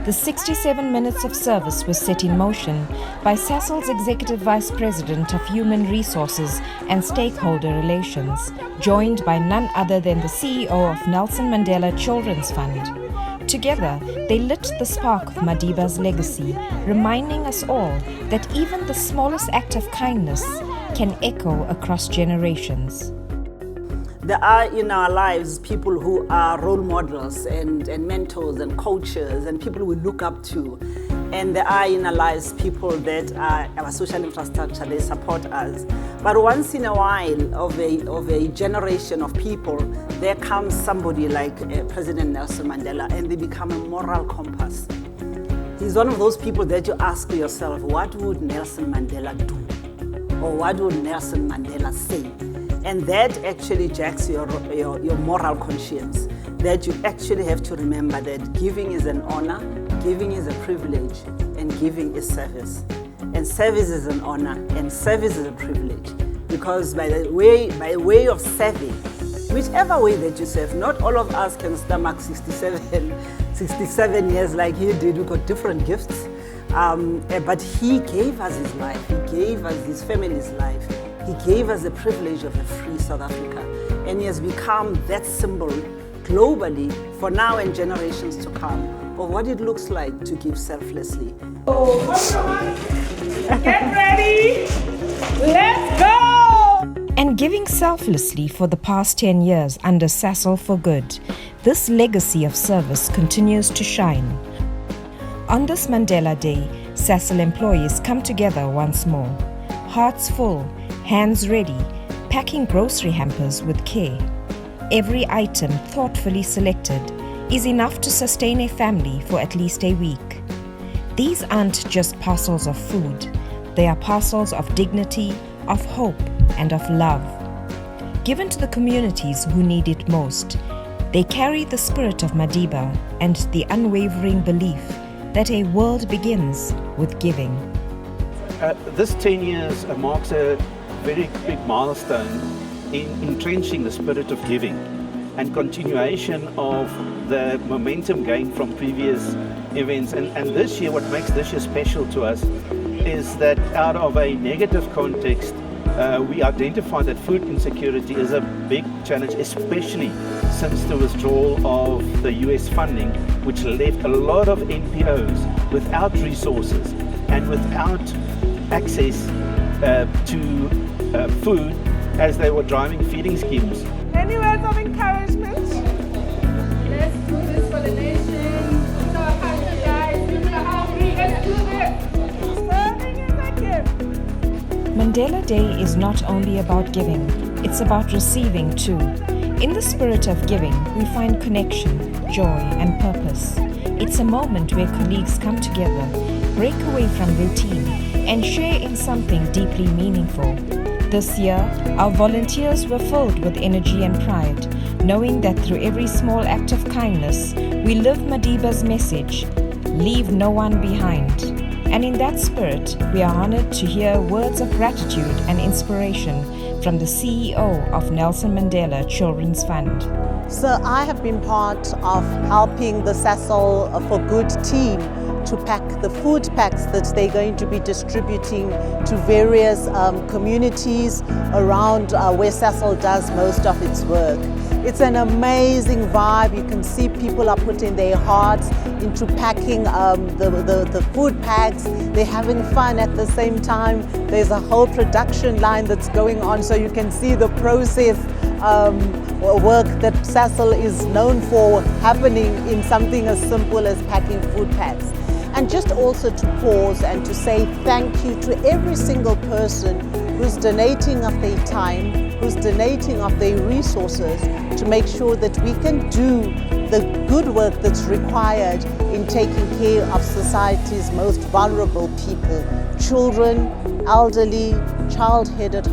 the 67 minutes of service was set in motion by Sasol's Executive Vice President of Human Resources and Stakeholder Relations, joined by none other than the CEO of Nelson Mandela Children's Fund. Together, they lit the spark of Madiba's legacy, reminding us all that even the smallest act of kindness can echo across generations. There are in our lives people who are role models and mentors and coaches and people we look up to. And there are in our lives people that are our social infrastructure, they support us. But once in a while of a generation of people, there comes somebody like President Nelson Mandela, and they become a moral compass. He's one of those people that you ask yourself, what would Nelson Mandela do? Or what would Nelson Mandela say? And that actually jacks your moral conscience, that you actually have to remember that giving is an honor, giving is a privilege, and giving is service. And service is an honor, and service is a privilege. Because by way of serving, whichever way that you serve, not all of us can stomach 67 years like he did. We got different gifts. But he gave us his life, he gave us his family's life. He gave us the privilege of a free South Africa, and he has become that symbol globally for now and generations to come of what it looks like to give selflessly. Oh, everyone, get ready, let's go! And giving selflessly for the past 10 years under Sasol for Good, this legacy of service continues to shine. On this Mandela Day, Sasol employees come together once more, hearts full, hands ready, packing grocery hampers with care. Every item thoughtfully selected is enough to sustain a family for at least a week. These aren't just parcels of food, they are parcels of dignity, of hope, and of love. Given to the communities who need it most, they carry the spirit of Madiba and the unwavering belief that a world begins with giving. This 10 years marks a very big milestone in entrenching the spirit of giving and continuation of the momentum gained from previous events. And this year, what makes this year special to us is that out of a negative context, we identify that food insecurity is a big challenge, especially since the withdrawal of the US funding, which left a lot of NPOs without resources and without access to food as they were driving feeding schemes. Any words of encouragement? Let's do this for the nation. It's our country, guys. People are hungry. Let's do this. Serving is a gift. Mandela Day is not only about giving, it's about receiving too. In the spirit of giving, we find connection, joy, and purpose. It's a moment where colleagues come together, break away from routine, and share in something deeply meaningful. This year, our volunteers were filled with energy and pride, knowing that through every small act of kindness, we live Madiba's message, leave no one behind. And in that spirit, we are honored to hear words of gratitude and inspiration from the CEO of Nelson Mandela Children's Fund. So I have been part of helping the Sasol for Good team to pack the food packs that they're going to be distributing to various communities around where Sasol does most of its work. It's an amazing vibe. You can see people are putting their hearts into packing the food packs. They're having fun at the same time. There's a whole production line that's going on, so you can see the process work that Sasol is known for happening in something as simple as packing food packs. And just also to pause and to say thank you to every single person who's donating of their time, who's donating of their resources to make sure that we can do the good work that's required in taking care of society's most vulnerable people, children, elderly, child-headed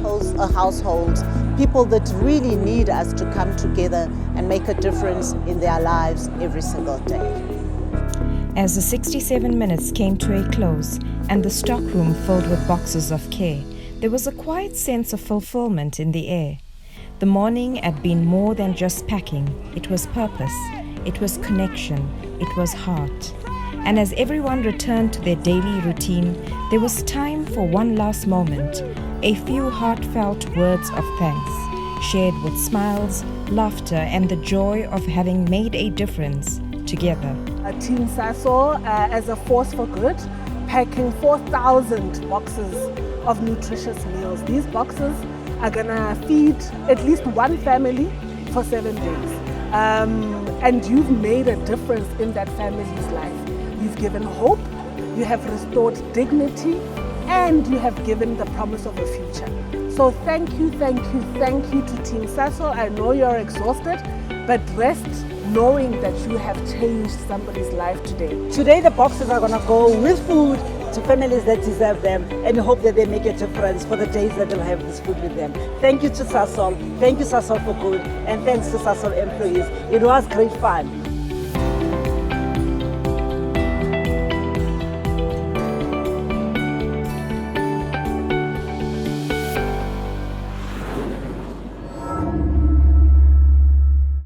households, people that really need us to come together and make a difference in their lives every single day. As the 67 minutes came to a close and the stockroom filled with boxes of care, there was a quiet sense of fulfillment in the air. The morning had been more than just packing. It was purpose, it was connection, it was heart. And as everyone returned to their daily routine, there was time for one last moment, a few heartfelt words of thanks, shared with smiles, laughter, and the joy of having made a difference together. Team Sasol as a force for good, packing 4,000 boxes of nutritious meals. These boxes are gonna feed at least one family for 7 days. And you've made a difference in that family's life. You've given hope, you have restored dignity, and you have given the promise of a future. So thank you to Team Sasol. I know you're exhausted, but rest knowing that you have changed somebody's life today. Today the boxes are gonna go with food to families that deserve them, and hope that they make a difference for the days that they'll have this food with them. Thank you to Sasol, thank you Sasol for Good, and thanks to Sasol employees. It was great fun.